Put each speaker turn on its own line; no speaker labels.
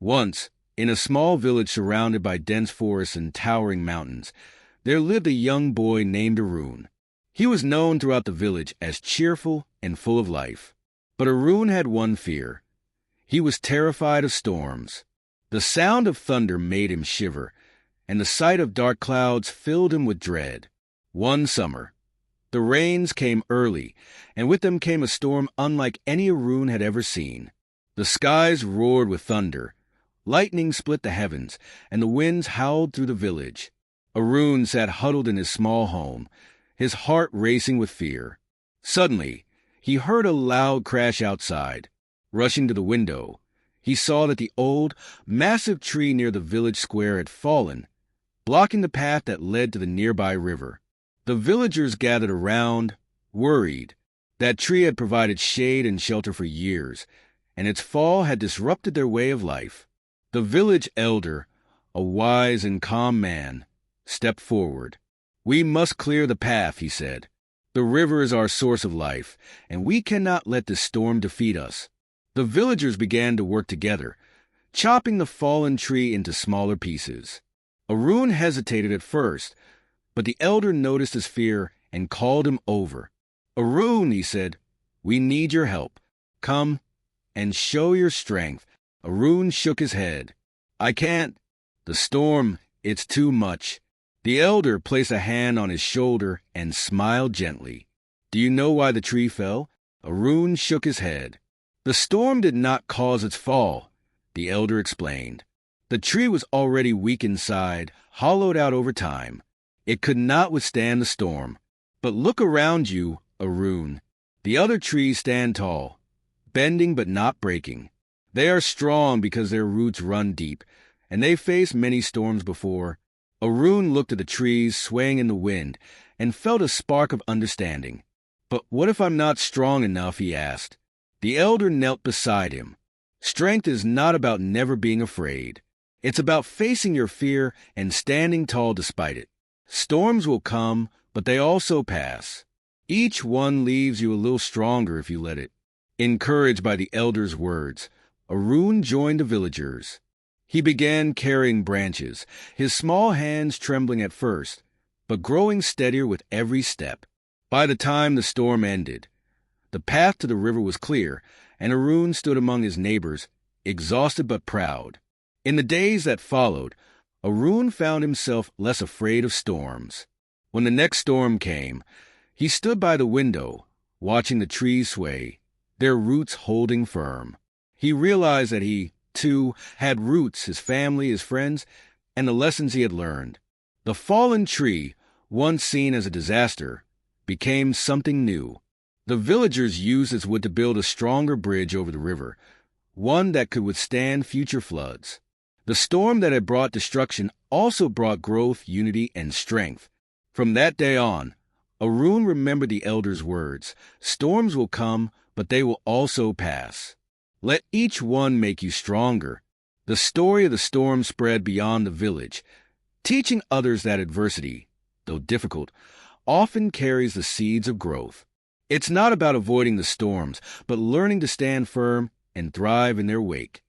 Once, in a small village surrounded by dense forests and towering mountains, there lived a young boy named Arun. He was known throughout the village as cheerful and full of life. But Arun had one fear. He was terrified of storms. The sound of thunder made him shiver, and the sight of dark clouds filled him with dread. One summer, the rains came early, and with them came a storm unlike any Arun had ever seen. The skies roared with thunder. Lightning split the heavens, and the winds howled through the village. Arun sat huddled in his small home, his heart racing with fear. Suddenly, he heard a loud crash outside. Rushing to the window, he saw that the old, massive tree near the village square had fallen, blocking the path that led to the nearby river. The villagers gathered around, worried. That tree had provided shade and shelter for years, and its fall had disrupted their way of life. The village elder, a wise and calm man, stepped forward. "We must clear the path," he said. "The river is our source of life, and we cannot let this storm defeat us." The villagers began to work together, chopping the fallen tree into smaller pieces. Arun hesitated at first, but the elder noticed his fear and called him over. "Arun," he said, "we need your help. Come and show your strength." Arun shook his head. "I can't. The storm, it's too much." The elder placed a hand on his shoulder and smiled gently. "Do you know why the tree fell?" Arun shook his head. "The storm did not cause its fall," the elder explained. "The tree was already weak inside, hollowed out over time. It could not withstand the storm. But look around you, Arun. The other trees stand tall, bending but not breaking. They are strong because their roots run deep, and they faced many storms before." Arun looked at the trees swaying in the wind and felt a spark of understanding. "But what if I'm not strong enough?" he asked. The elder knelt beside him. "Strength is not about never being afraid. It's about facing your fear and standing tall despite it. Storms will come, but they also pass. Each one leaves you a little stronger if you let it." Encouraged by the elder's words, Arun joined the villagers. He began carrying branches, his small hands trembling at first, but growing steadier with every step. By the time the storm ended, the path to the river was clear, and Arun stood among his neighbors, exhausted but proud. In the days that followed, Arun found himself less afraid of storms. When the next storm came, he stood by the window, watching the trees sway, their roots holding firm. He realized that he, too, had roots, his family, his friends, and the lessons he had learned. The fallen tree, once seen as a disaster, became something new. The villagers used its wood to build a stronger bridge over the river, one that could withstand future floods. The storm that had brought destruction also brought growth, unity, and strength. From that day on, Arun remembered the elder's words: "Storms will come, but they will also pass. Let each one make you stronger." The story of the storm spread beyond the village, teaching others that adversity, though difficult, often carries the seeds of growth. It's not about avoiding the storms, but learning to stand firm and thrive in their wake.